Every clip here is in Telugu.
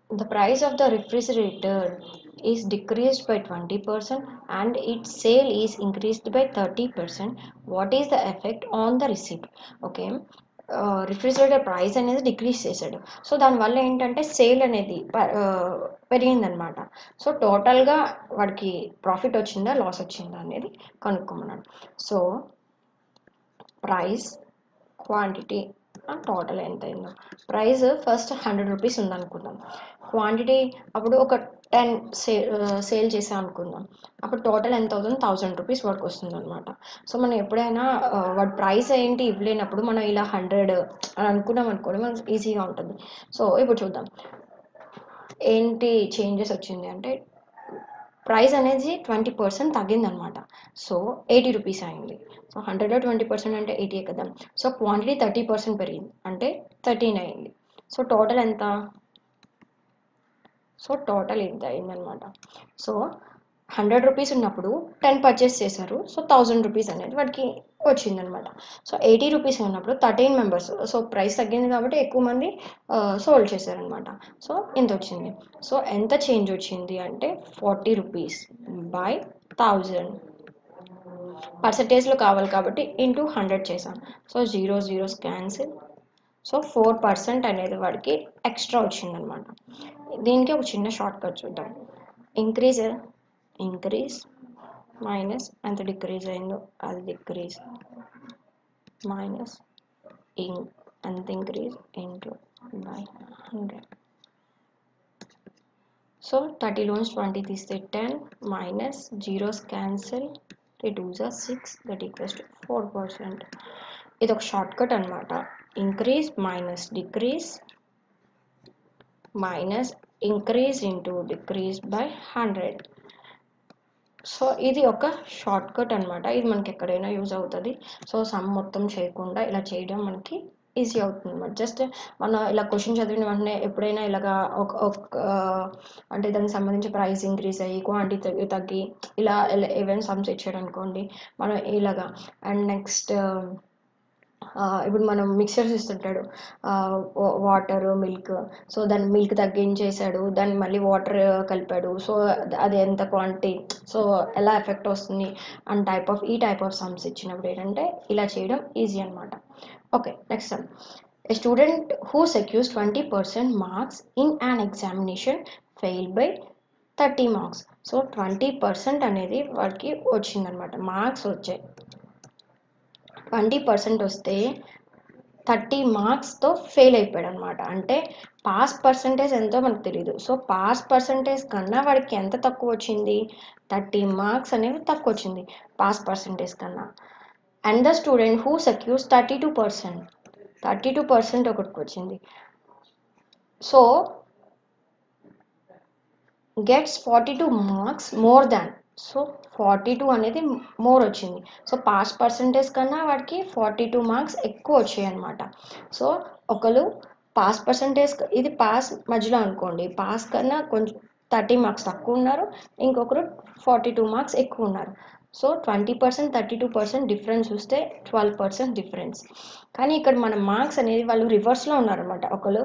The price of the refrigerator is decreased by 20% and its sale is increased by 30%. What is the effect on the receipt? Okay, refrigerator price అనేది డిక్రీజ్ చేశాడు. సో దానివల్ల ఏంటంటే సేల్ అనేది పెరిగిందనమాట. సో టోటల్గా వాడికి ప్రాఫిట్ వచ్చిందా లాస్ వచ్చిందా అనేది కనుక్కోమన్నాడు. సో ప్రైస్, క్వాంటిటీ, టోటల్ ఎంత అయిందో. ప్రైస్ ఫస్ట్ 100 రూపీస్ ఉందనుకుందాం. క్వాంటిటీ అప్పుడు ఒక 10 సేల్ చేసాం అనుకుందాం. అప్పుడు టోటల్ ఎంత అవుతుంది? 1000 రూపీస్ వాడికి వస్తుంది అనమాట. సో మనం ఎప్పుడైనా వాడి ప్రైస్ ఏంటి ఇవ్వలేనప్పుడు మనం ఇలా 100 అని అనుకున్నాం అనుకోండి, మనకు ఈజీగా ఉంటుంది. సో ఇప్పుడు చూద్దాం ఏంటి చేంజెస్ వచ్చింది అంటే, ప్రైస్ అనేది 20% తగ్గిందనమాట. సో 80 రూపీస్ అయింది. సో 100లో 20% అంటే 80 కదా. సో క్వాంటిటీ 30% పెరిగింది అంటే 13 అయింది. సో టోటల్ ఎంత? సో టోటల్ ఇంత అయిందనమాట. సో 100 రూపీస్ ఉన్నప్పుడు 10 పర్చేస్ చేశారు. సో 1000 రూపీస్ అనేది వాడికి వచ్చిందనమాట. సో 80 రూపీస్ ఉన్నప్పుడు 13 మెంబర్స్, సో ప్రైస్ తగ్గింది కాబట్టి ఎక్కువ మంది సోల్డ్ చేశారనమాట. సో ఇంత వచ్చింది. సో ఎంత చేంజ్ వచ్చింది అంటే 40 రూపీస్ బై 1000. పర్సంటేజ్లో కావాలి కాబట్టి ఇంటూ 100 చేశాం. So 0 zeros cancel. సో 4% అనేది వాడికి ఎక్స్ట్రా వచ్చిందనమాట. దీనికి ఒక చిన్న షార్ట్ కట్ చూద్దాం. ఇంక్రీజ్ మైనస్ ఎంత డిక్రీజ్ అయిందో అది డిక్రీజ్ మైనస్ ఎంత ఇంక్రీజ్ ఇంటూ బై 100. సో 30లోంచి 20 తీస్తే 10 minus zeros cancel, 3 2s are 6, that equals to 4%. ఇది ఒక షార్ట్ కట్ అనమాట. Increase minus decrease minus increase into decrease by 100. So ఇది ఒక షార్ట్ కట్ అనమాట. ఇది మనకి ఎక్కడైనా యూజ్ అవుతుంది. సో సమ్ మొత్తం చేయకుండా ఇలా చేయడం మనకి ఈజీ అవుతుంది అనమాట. జస్ట్ మనం ఇలా క్వశ్చన్ చదివిన వెంటనే ఎప్పుడైనా ఇలాగా అంటే దానికి సంబంధించి ప్రైస్ ఇంక్రీజ్ అయ్యి క్వాంటిటీ తగ్గి ఇలా ఏవైనా సమ్స్ ఇచ్చాడు అనుకోండి, మనం ఇలాగా. అండ్ నెక్స్ట్ ఇప్పుడు మనం మిక్చర్స్ ఇస్తుంటాడు, వాటర్ మిల్క్. సో దాన్ని మిల్క్ తగ్గించేసాడు, దాన్ని మళ్ళీ వాటర్ కలిపాడు. సో అది ఎంత క్వాంటిటీ, సో ఎలా ఎఫెక్ట్ వస్తుంది అండ్ ఈ టైప్ ఆఫ్ సమ్స్ ఇచ్చినప్పుడు ఏంటంటే ఇలా చేయడం ఈజీ అనమాట. Okay, next some. A student who secures 20% marks in an examination failed by 30 marks. So 20% అనేది వాడికి వచ్చిందనమాట, మార్క్స్ వచ్చాయి. 20% వస్తే 30 మార్క్స్తో ఫెయిల్ అయిపోయాడు అనమాట. అంటే పాస్ పర్సంటేజ్ ఎంతో మనకు తెలియదు. సో పాస్ పర్సంటేజ్ కన్నా వాడికి ఎంత తక్కువ వచ్చింది? 30 మార్క్స్ అనేవి తక్కువ వచ్చింది పాస్ పర్సంటేజ్ కన్నా. And the student who secures 32% ఒకటికి వచ్చింది. So gets 42 marks more than. So 42 అనేది మోర్ వచ్చింది. సో పాస్ పర్సంటేజ్ కన్నా వాడికి 42 మార్క్స్ ఎక్కువ వచ్చాయి అనమాట. సో ఒకరు పాస్ పర్సంటేజ్, ఇది పాస్ మధ్యలో అనుకోండి, పాస్ కన్నా కొంచెం 30 మార్క్స్ తక్కువ ఉన్నారు, ఇంకొకరు 42 మార్క్స్ ఎక్కువ ఉన్నారు. సో 20% 32% డిఫరెన్స్ చూస్తే 12% డిఫరెన్స్. కానీ ఇక్కడ మన మార్క్స్ అనేది వాళ్ళు రివర్స్లో ఉన్నారనమాట. ఒకరు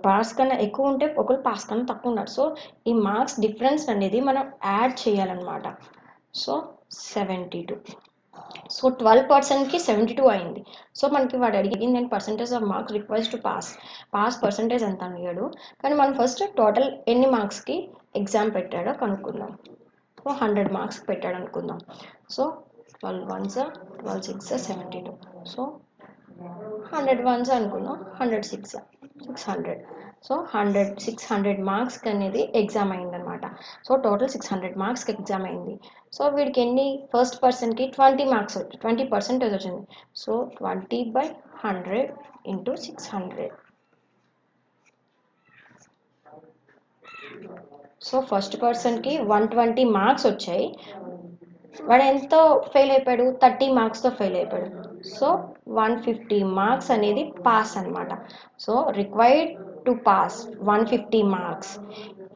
పాస్ కన్నా ఎక్కువ ఉంటే ఒకరు పాస్ కన్నా తక్కువ ఉన్నారు. సో ఈ మార్క్స్ డిఫరెన్స్ అనేది మనం యాడ్ చేయాలన్నమాట. సో 72. సో 12%కి 72 అయింది. సో మనకి వాడు అడిగింది నేను percentage of marks requires to pass percentage ఎంత అడిగాడు. కానీ మనం ఫస్ట్ టోటల్ ఎన్ని మార్క్స్కి ఎగ్జామ్ పెట్టాడో కనుక్కుందాం. సో 100 మార్క్స్ పెట్టాడు అనుకుందాం. So 12 1s 12 6 72. సో 100 1s అనుకుందాం, 100 6 600. సో 600 మార్క్స్కి అనేది ఎగ్జామ్ అయిందనమాట. సో టోటల్ 600 మార్క్స్కి ఎగ్జామ్ అయింది. సో వీడికి ఎన్ని? ఫస్ట్ పర్సన్కి 20 మార్క్స్ 20% వచ్చింది. So 20/100 into 600. సో ఫస్ట్ పర్సన్కి 120 మార్క్స్ వచ్చాయి, వాడు ఎంతో ఫెయిల్ అయిపోయాడు? 30 మార్క్స్తో ఫెయిల్ అయిపోయాడు. సో 150 మార్క్స్ అనేది పాస్ అనమాట. So required to pass 150 marks.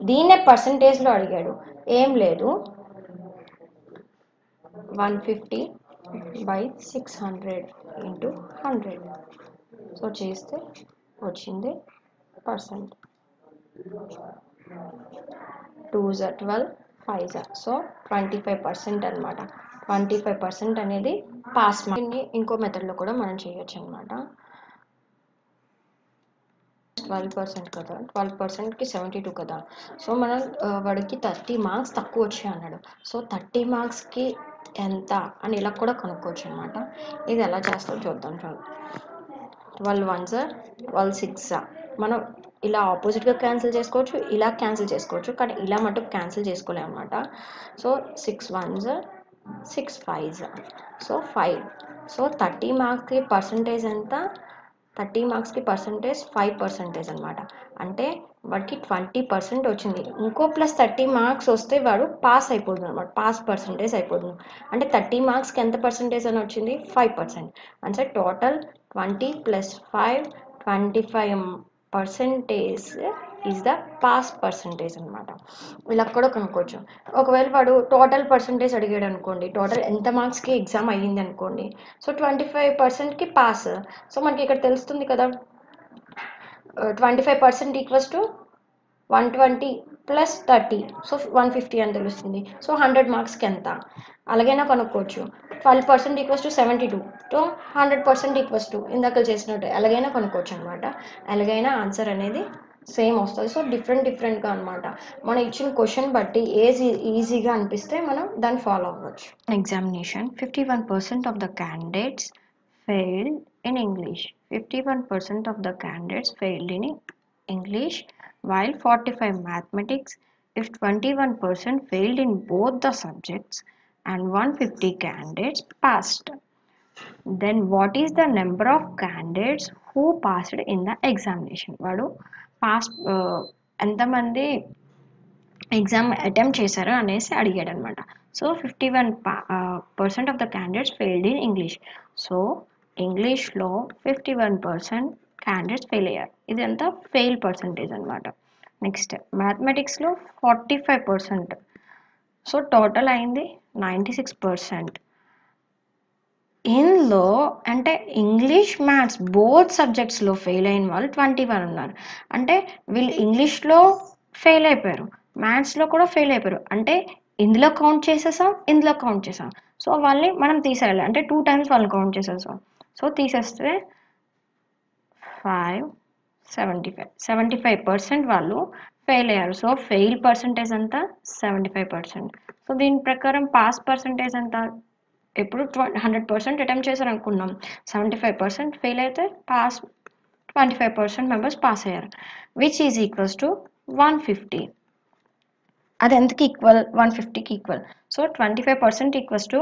దీన్నే పర్సంటేజ్లో అడిగాడు. ఏం లేదు, 150/600 ఇంటూ 100. సో చేస్తే వచ్చింది పర్సెంట్. 2 జా 12, 5 జా. సో 25% అనమాట. 25% అనేది పాస్ మార్క్. దీన్ని ఇంకో మెథడ్లో కూడా మనం చేయొచ్చు అనమాట. 12% కదా, 12%కి 72 కదా. సో మనం వాడికి 30 మార్క్స్ తక్కువ వచ్చాయి అన్నాడు. సో 30 మార్క్స్కి ఎంత అని ఇలా కూడా కనుక్కోవచ్చు అనమాట. ఇది ఎలా చేస్తాం చూద్దాం. 12 1 జా 12 6 జా. మనం ఇలా ఆపోజిట్గా క్యాన్సిల్ చేసుకోవచ్చు, ఇలా క్యాన్సిల్ చేసుకోవచ్చు, కానీ ఇలా మటుకు క్యాన్సిల్ చేసుకోలేము అనమాట. సో 6 1 జా 6 5 జా. సో 5. సో 30 మార్క్స్కి పర్సంటేజ్ ఎంత? 30 మార్క్స్కి పర్సంటేజ్ 5% అనమాట. అంటే వాడికి 20% వచ్చింది. ఇంకో ప్లస్ 30 మార్క్స్ వస్తే వాడు పాస్ అయిపోతుంది అనమాట. పాస్ పర్సంటేజ్ అయిపోతుంది. అంటే 30 మార్క్స్కి ఎంత పర్సంటేజ్ అని వచ్చింది? 5%. అంటే total 20 + 5 25% is the pass percentage అనమాట. ఇలా కూడా కనుక్కోవచ్చు. ఒకవేళ వాడు టోటల్ పర్సంటేజ్ అడిగాడు అనుకోండి, టోటల్ ఎంత మార్క్స్కి ఎగ్జామ్ అయ్యింది అనుకోండి. So 25%కి pass. సో మనకి ఇక్కడ తెలుస్తుంది కదా, 25% ఈక్వల్స్ టు 120 + 30. సో 150 అని తెలుస్తుంది. సో 100 మార్క్స్కి ఎంత అలాగైనా కనుక్కోవచ్చు. 12% equals to 72. So 100% equals to ఇందాక చేసినట్టు ఎలాగైనా కనుక్కోవచ్చు అనమాట. ఎలాగైనా ఆన్సర్ అనేది సేమ్ వస్తుంది. సో డిఫరెంట్గా అనమాట. మనం ఇచ్చిన క్వశ్చన్ బట్టి ఏది ఈజీగా అనిపిస్తే మనం దాన్ని ఫాలో అవ్వచ్చు. Examination 51% of the candidates failed in English. 51% of the candidates failed in English, while 45 mathematics. If 21% failed in both the subjects and 150 candidates passed, then what is the number of candidates who passed in the examination? వాడు పాస్ ఎంతమంది ఎగ్జామ్ అటెంప్ట్ చేశారు అనేసి అడిగాడు అనమాట. So 51% of the candidates failed in English. So ఇంగ్లీష్లో 51% క్యాండిడేట్స్ ఫెయిల్ అయ్యారు. ఇది ఎంత? ఫెయిల్ పర్సంటేజ్ అనమాట. నెక్స్ట్ మ్యాథమెటిక్స్లో 45%. సో టోటల్ అయింది 96%. ఇందులో అంటే ఇంగ్లీష్ మ్యాథ్స్ బోత్ సబ్జెక్ట్స్లో ఫెయిల్ అయిన వాళ్ళు 21 ఉన్నారు. అంటే వీళ్ళు ఇంగ్లీష్లో ఫెయిల్ అయిపోయారు, మ్యాథ్స్లో కూడా ఫెయిల్ అయిపోయారు. అంటే ఇందులో కౌంట్ చేసేసాం, ఇందులో కౌంట్ చేసాం. సో వాళ్ళని మనం తీసేయాలి. అంటే 2 times వాళ్ళని కౌంట్ చేసేసాం. సో తీసేస్తే 5 75% వాళ్ళు ఫెయిల్ అయ్యారు. సో ఫెయిల్ పర్సంటేజ్ అంతా 75%. సో దీని ప్రకారం పాస్ పర్సంటేజ్ ఎంత? ఎప్పుడు 100% అటెంప్ట్ చేశారు అనుకున్నాం, 75% ఫెయిల్ అయితే పాస్ 25% మెంబర్స్ పాస్ అయ్యారు. Which is equals to 150. అది ఎంతకి ఈక్వల్? 150కి ఈక్వల్. సో 25% ఈక్వల్స్ టు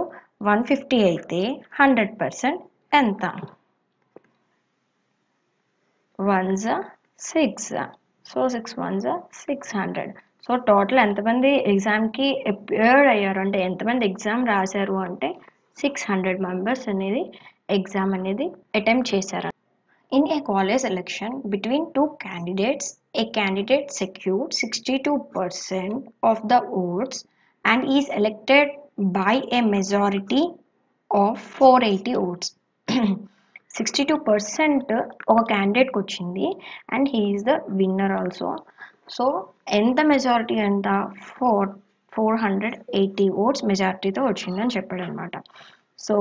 150 అయితే 100% ఎంత? 1 జా 6 జా. సో 6 1 జా 600. సో టోటల్ ఎంతమంది ఎగ్జామ్కి అపియర్ అయ్యారు అంటే ఎంతమంది ఎగ్జామ్ రాశారు అంటే 600 మెంబర్స్ అనేది ఎగ్జామ్ అనేది అటెంప్ట్ చేశారు. In a college election between two candidates, a candidate secured 62% of the votes and is elected by a majority of 480 votes. 62% ఒక క్యాండిడేట్కి వచ్చింది and he is the winner also. So ఎంత మెజారిటీ? ఎంత? 480 ఓట్స్ మెజారిటీతో వచ్చిందని చెప్పాడు అనమాట. సో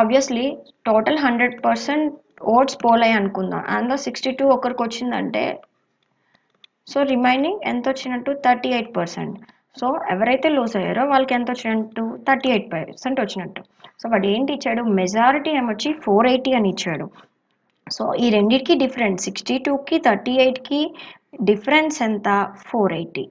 ఆబ్వియస్లీ టోటల్ 100% ఓట్స్ పోలే అనుకుందాం. అందులో 62 ఒకరికి వచ్చిందంటే సో రిమైనింగ్ ఎంత వచ్చినట్టు? 38%. సో ఎవరైతే లూజ్ అయ్యారో వాళ్ళకి ఎంత వచ్చినట్టు? 38% వచ్చినట్టు. సో వాడు ఏంటి ఇచ్చాడు? మెజారిటీ ఏమొచ్చి 480 అని ఇచ్చాడు. సో ఈ రెండింటికి డిఫరెన్స్ 62కి 38కి డిఫరెన్స్ ఎంత? 480.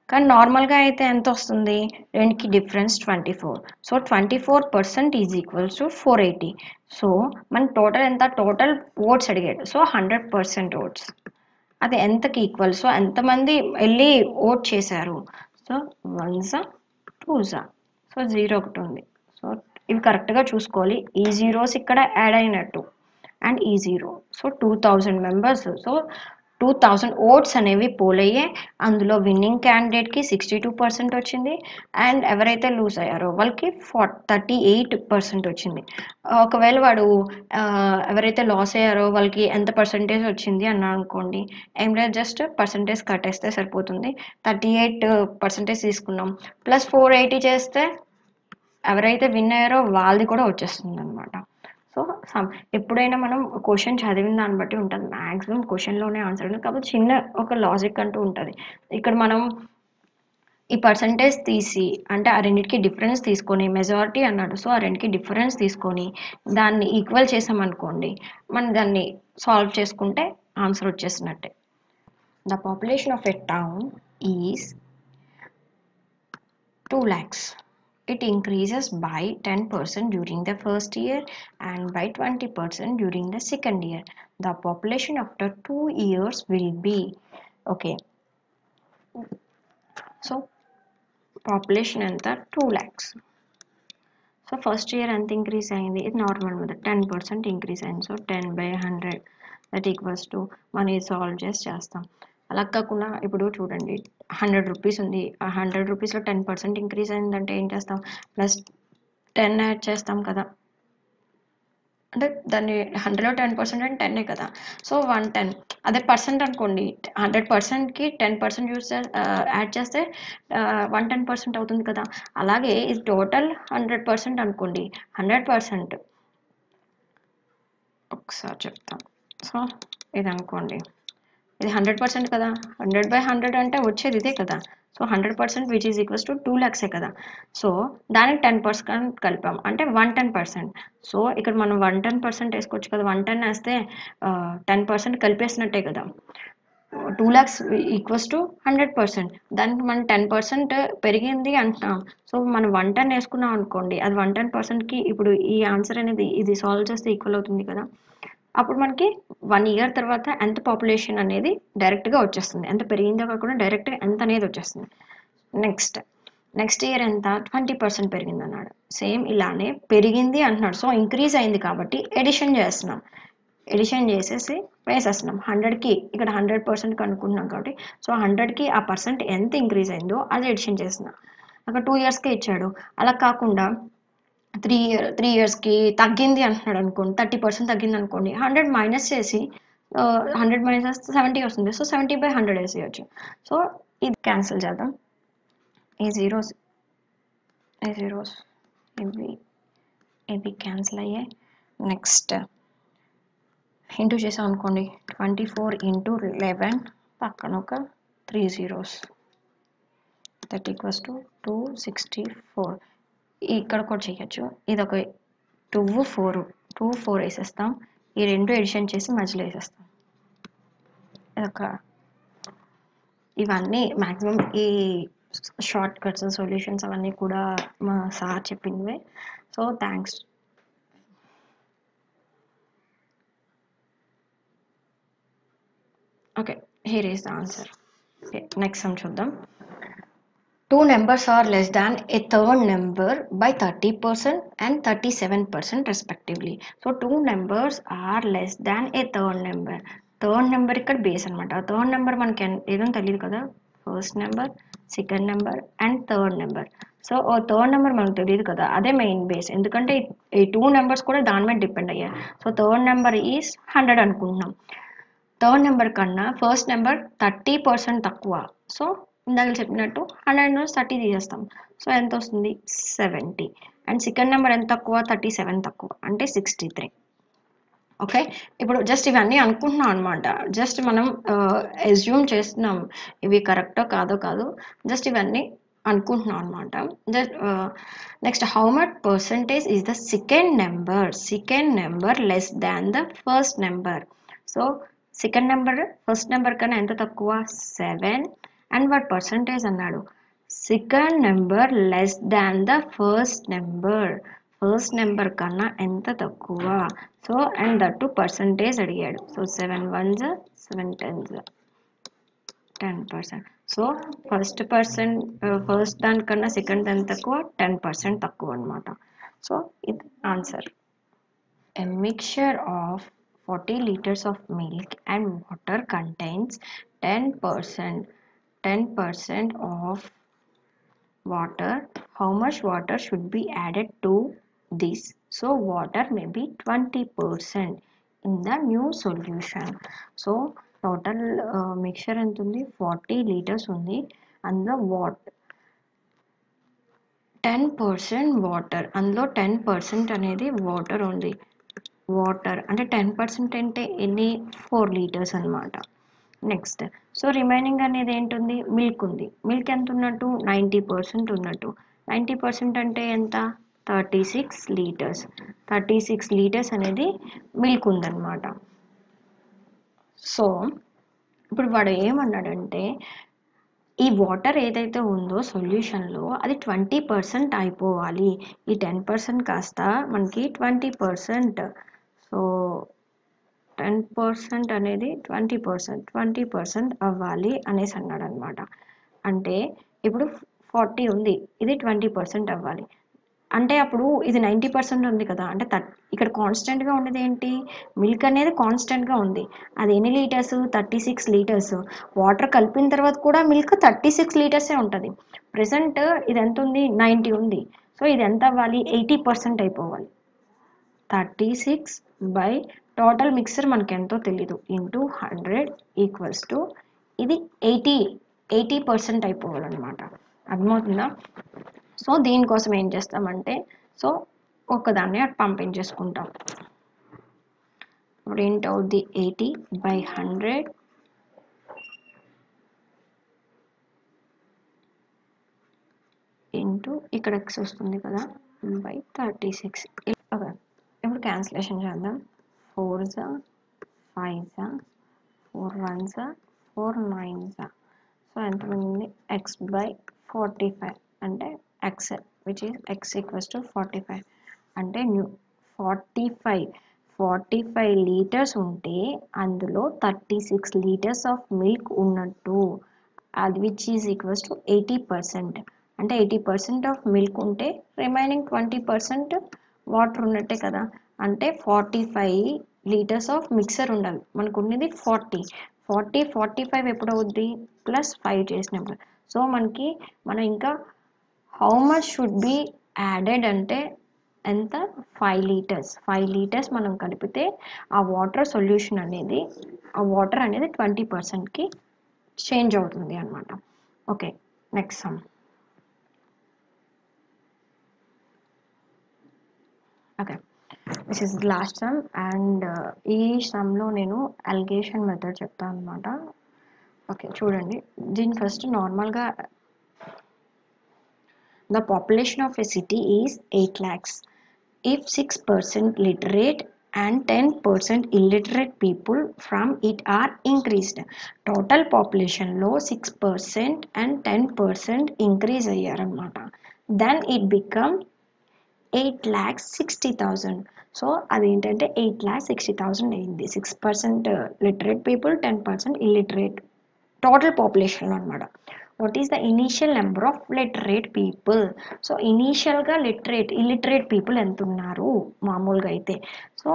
కానీ నార్మల్గా అయితే ఎంత వస్తుంది? రెండుకి difference 24. So 24% is equals to 480. So మన టోటల్ ఎంత? టోటల్ ఓట్స్ అడిగాడు. సో 100% ఓట్స్ అది ఎంతకి ఈక్వల్? సో ఎంతమంది వెళ్ళి ఓట్ చేశారు? సో 1 జా 2 జా. సో 0 ఒకటి ఉంది. సో ఇవి కరెక్ట్గా చూసుకోవాలి. ఈ జీరోస్ ఇక్కడ యాడ్ అయినట్టు అండ్ ఈ zero. So 2000 members. So 2000 votes అనేవి పోల్ అయ్యాయి. అందులో విన్నింగ్ క్యాండిడేట్కి 62% వచ్చింది. అండ్ ఎవరైతే లూజ్ అయ్యారో వాళ్ళకి 38% వచ్చింది. ఒకవేళ వాడు ఎవరైతే లాస్ అయ్యారో వాళ్ళకి ఎంత పర్సంటేజ్ వచ్చింది అన్నా అనుకోండి, ఏం లేదు, జస్ట్ పర్సంటేజ్ కట్టేస్తే సరిపోతుంది. 38% తీసుకున్నాం, ప్లస్ 480 చేస్తే ఎవరైతే విన్ అయ్యారో వాళ్ళది కూడా వచ్చేస్తుంది అనమాట. సో ఎప్పుడైనా మనం క్వశ్చన్ చదివిన దాన్ని బట్టి ఉంటుంది. మ్యాక్సిమం క్వశ్చన్లోనే ఆన్సర్ ఉంటుంది, కాబట్టి చిన్న ఒక లాజిక్ అంటూ ఉంటుంది. ఇక్కడ మనం ఈ పర్సంటేజ్ తీసి, అంటే ఆ రెండింటికి డిఫరెన్స్ తీసుకొని, మెజారిటీ అన్నాడు, సో ఆ రెండింటికి డిఫరెన్స్ తీసుకొని దాన్ని ఈక్వల్ చేసామనుకోండి, మనం దాన్ని సాల్వ్ చేసుకుంటే ఆన్సర్ వచ్చేసినట్టే. The population of a town is 2 lakhs. It increases by 10% during the first year and by 20% during the second year. The population after 2 years will be, okay, so population anta 2 lakhs. So first year anta increase ayindi, ఇది నార్మల్ మీద 10% ఇంక్రీజ్ అయింది. So 10 by 100 that equals to, మనం ఇది సాల్వ్ చేస్తాం. అలా కాకుండా ఇప్పుడు చూడండి, 100 రూపీస్ ఉంది, ఆ 100 రూపీస్లో 10% ఇంక్రీజ్ అయిందంటే ఏం చేస్తాం, ప్లస్ 10 యాడ్ చేస్తాం కదా. అంటే దాన్ని 100లో 10% అంటే 10 కదా. సో 110, అదే పర్సెంట్ అనుకోండి, 100%కి 10% యాడ్ చేస్తే 110% అవుతుంది కదా. అలాగే ఇది టోటల్ 100% అనుకోండి, 100% ఒకసారి చెప్తాం. సో ఇది అనుకోండి, ఇది 100% కదా, 100/100 అంటే వచ్చేది ఇదే కదా. So 100% which is equals to 2 lakhs కదా. సో దానికి 10% కలిపాం అంటే 110%. సో ఇక్కడ మనం 110% వేసుకోవచ్చు కదా. 110 వేస్తే 10% కలిపేసినట్టే కదా. 2 lakhs ఈక్వల్స్ టు 100%. దానికి మనం 10% పెరిగింది అంటున్నాం. సో మనం 110 వేసుకున్నాం అనుకోండి, అది 110%కి ఇప్పుడు ఈ ఆన్సర్ అనేది ఇది సాల్వ్ చేస్తే ఈక్వల్ అవుతుంది కదా. అప్పుడు మనకి 1 year తర్వాత ఎంత పాపులేషన్ అనేది డైరెక్ట్గా వచ్చేస్తుంది, ఎంత పెరిగిందో కాకుండా డైరెక్ట్గా ఎంత అనేది వచ్చేస్తుంది. నెక్స్ట్ ఇయర్ ఎంత, 20% పెరిగింది అన్నాడు. సేమ్ ఇలానే పెరిగింది అంటున్నాడు. సో ఇంక్రీజ్ అయింది కాబట్టి ఎడిషన్ చేస్తున్నాం, ఎడిషన్ చేసేసి వేసేస్తున్నాం. 100కి ఇక్కడ 100% కనుక్కుంటున్నాం కాబట్టి, సో 100కి ఆ పర్సెంట్ ఎంత ఇంక్రీజ్ అయిందో అది ఎడిషన్ చేస్తున్నాం. అక్కడ 2 yearsకే ఇచ్చాడు. అలా కాకుండా 3 yearsకి తగ్గింది అంటున్నాడు అనుకోండి, 30% తగ్గింది అనుకోండి, 100 మైనస్ చేసి 100 మైనస్ 70 వస్తుంది. సో 70/100 వేసేయచ్చు. సో ఇది క్యాన్సిల్ చేద్దాం. ఈ జీరోస్ ఇవి క్యాన్సిల్ అయ్యాయి. నెక్స్ట్ ఇంటూ చేసాం అనుకోండి, 24 × 11 పక్కన ఒక 3 zeros, దట్ ఈక్వల్స్ టు 264. ఇక్కడ కూడా చేయొచ్చు. ఇది ఒక 2 4 వేసేస్తాం. ఈ రెండు ఎడిషన్ చేసి మధ్యలో వేసేస్తాం. ఇవన్నీ మ్యాక్సిమం ఈ షార్ట్ కట్స్ సొల్యూషన్స్ అవన్నీ కూడా మా సార్ చెప్పినవే. So thanks. Okay, here is the answer. Next sum చూద్దాం. 2 numbers are less than a third number by 30% and 37% respectively. So 2 numbers are less than a third number. Third number ఇక్కడ బేస్ అనమాట. థర్డ్ నెంబర్ మనకి ఏదో తెలియదు కదా, first number, second number and third number. So third number మనకు తెలియదు కదా, అదే మెయిన్ బేస్. ఎందుకంటే ఈ 2 numbers కూడా దాని మీద డిపెండ్ అయ్యాయి. సో థర్డ్ నెంబర్ ఈజ్ 100 అనుకుంటున్నాం. థర్డ్ నెంబర్ కన్నా ఫస్ట్ నెంబర్ 30% తక్కువ. సో ఇందాక చెప్పినట్టు 100 30 తీసేస్తాం. సో ఎంత వస్తుంది, 70. అండ్ సెకండ్ నెంబర్ ఎంత తక్కువ, 37 తక్కువ, అంటే 63. ఓకే, ఇప్పుడు జస్ట్ ఇవన్నీ అనుకుంటున్నాం అనమాట. జస్ట్ మనం అజ్యూమ్ చేస్తున్నాం, ఇవి కరెక్టో కాదు, జస్ట్ ఇవన్నీ అనుకుంటున్నాం అనమాట. Next, how much percentage is the second number less than the first number. So second number first number కన్నా ఎంత తక్కువ, 7. అండ్ వాట్ పర్సంటేజ్ అన్నాడు, second number less than the first number కన్నా ఎంత తక్కువ. సో అండ్ దట్ పర్సంటేజ్ అడిగాడు. So 7 1s 7 10s 10%. So first దానికన్నా సెకండ్ దాని తక్కువ 10% తక్కువ అనమాట. సో ఇది answer. A mixture of 40 liters of milk and water contains 10% of water. How much water should be added to this? So water may be 20% in the new solution. So total mixture ఎంత ఉంది 40 liters ఉంది అందులో 10% వాటర్, అందులో 10% అనేది వాటర్ ఉంది. వాటర్ అంటే 10% అంటే ఎన్ని 4 లీటర్స్ అనమాట. నెక్స్ట్ సో రిమైనింగ్ అనేది ఏంటుంది మిల్క్ ఉంది. మిల్క్ ఎంత ఉన్నట్టు 90% ఉన్నట్టు. 90% అంటే ఎంత 36 లీటర్స్. 36 లీటర్స్ అనేది మిల్క్ ఉందన్నమాట. సో ఇప్పుడు వాడు ఏమన్నాడంటే ఈ వాటర్ ఏదైతే ఉందో సొల్యూషన్లో అది 20% అయిపోవాలి. ఈ 10% కాస్త మనకి 20%. సో 10% అనేది 20% అవ్వాలి అనేసి అన్నాడు అనమాట. అంటే ఇప్పుడు 40 ఉంది, ఇది 20% అవ్వాలి. అంటే అప్పుడు ఇది 90% ఉంది కదా, అంటే ఇక్కడ కాన్స్టెంట్గా ఉండేది ఏంటి మిల్క్ అనేది కాన్స్టెంట్గా ఉంది. అది ఎన్ని లీటర్స్ 36 లీటర్స్. వాటర్ కలిపిన తర్వాత కూడా మిల్క్ 36 లీటర్సే ఉంటుంది. ప్రెసెంట్ ఇది ఎంత ఉంది 90 ఉంది. సో ఇది ఎంత అవ్వాలి 80% అయిపోవాలి. 36 బై టోటల్ మిక్సర్ మనకి ఎంతో తెలీదు ఇంటూ 100 ఈక్వల్స్ టు ఇది 80% అయిపోవాలన్నమాట. అర్థమవుతుందా? సో దీనికోసం ఏం చేస్తామంటే సో ఒక్కదాన్ని అటు పంపించేసుకుంటాం. ఇప్పుడు ఏంటి అవుద్ది 80 బై 100 ఇంటూ ఇక్కడ ఎక్స్ వస్తుంది కదా బై 36. ఓకే, ఇప్పుడు క్యాన్సిలేషన్ చేద్దాం. 4 జా 5 జా 4 1 జా 4 9 జా. సో ఎంత ఉంది ఎక్స్ బై 45 అంటే X which is X equals to 45. అంటే 45 లీటర్స్ ఉంటే అందులో 36 లీటర్స్ ఆఫ్ మిల్క్ ఉన్నట్టు. అది విచ్ ఈజ్ ఈక్వల్స్ టు 80%. అంటే 80% ఆఫ్ మిల్క్ ఉంటే రిమైనింగ్ 20% వాటర్ ఉన్నట్టే కదా. అంటే 45 లీటర్స్ ఆఫ్ మిక్సర్ ఉండాలి. మనకు ఉన్నది 45 ఎప్పుడు అవుద్ది +5 చేసినప్పుడు. సో మనం ఇంకా how much should be added అంటే ఎంత 5 లీటర్స్ మనం కలిపితే ఆ వాటర్ సొల్యూషన్ అనేది ఆ వాటర్ అనేది 20%కి చేంజ్ అవుతుంది అనమాట. Okay, next some. Okay, this is last some and ఈ సమ్లో నేను అలిగేషన్ మెథడ్ చెప్తాను అనమాట. ఓకే చూడండి, దీని ఫస్ట్ నార్మల్గా the population of a city is 8 lakhs. If 6% literate and 10% illiterate people from it are increased, total population లో 6% and 10% increase అయ్యారన్నమాట. then it become 8,60,000. So అదేంటంటే 8,60,000 అయింది. 6% లిటరేట్ పీపుల్, 10% ఇల్లిటరేట్ టోటల్ పాపులేషన్లో అనమాట. What is the initial number of literate people? So ఇనీషియల్గా ఇల్లిటరేట్ పీపుల్ ఎంత ఉన్నారు మామూలుగా అయితే. సో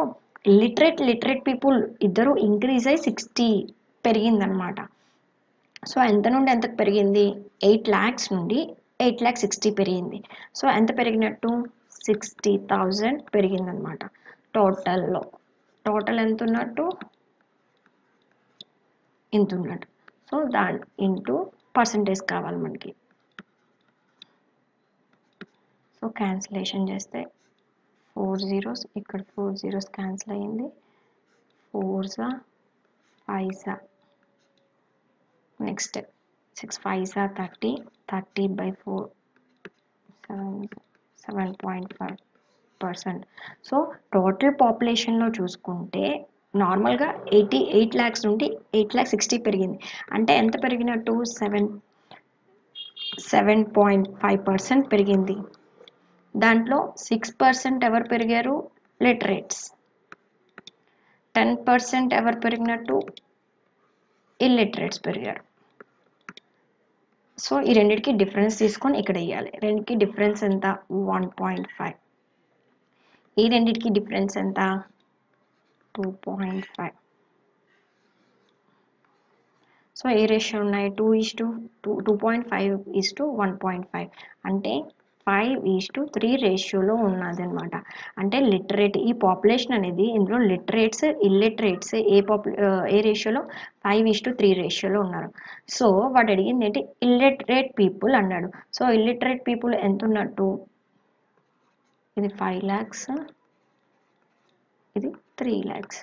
లిటరేట్ పీపుల్ ఇద్దరు ఇంక్రీజ్ అయ్యి 60 పెరిగిందనమాట. సో ఎంత నుండి ఎంతకు పెరిగింది 8 lakhs నుండి 8,60,000 పెరిగింది. సో ఎంత పెరిగినట్టు 60,000 పెరిగిందనమాట. టోటల్ ఎంత ఉన్నట్టు ఇంత ఉన్నట్టు. సో దాని ఇంటూ పర్సంటేజ్ కావాలి మనకి. సో క్యాన్సిలేషన్ చేస్తే 4 zeros ఇక్కడ 4 zeros క్యాన్సిల్ అయ్యింది. 4 జా 5 జా నెక్స్ట్ 6 5 జా 30 by 4 7.5%. సో టోటల్ పాపులేషన్లో చూసుకుంటే నార్మల్గా 88 lakhs నుండి 8,60,000 పెరిగింది. అంటే ఎంత పెరిగినట్టు 7.5% పెరిగింది. దాంట్లో 6% ఎవరు పెరిగారు లిటరేట్స్, 10% ఎవరు పెరిగినట్టు ఇల్లిటరేట్స్ పెరిగారు. సో ఈ రెండింటికి డిఫరెన్స్ తీసుకొని ఇక్కడ వేయాలి. రెండింటికి డిఫరెన్స్ ఎంత 1.5. ఈ రెండింటికి డిఫరెన్స్ ఎంత 2.5. సో ఏ రేషియో ఉన్నాయి 2:1.5 అంటే 5:3 రేషియోలో ఉన్నది అనమాట. అంటే లిటరేట్ ఈ పాపులేషన్ అనేది ఇందులో లిటరేట్స్ ఇల్లిటరేట్స్ ఏ రేషియోలో 5:3 రేషియోలో ఉన్నారు. సో వాడు అడిగింది ఏంటి ఇల్లిటరేట్ పీపుల్ అన్నాడు. సో ఇల్లిటరేట్ పీపుల్ ఎంత ఉన్నట్టు, ఇది 5 lakhs, ఇది 3 lakhs.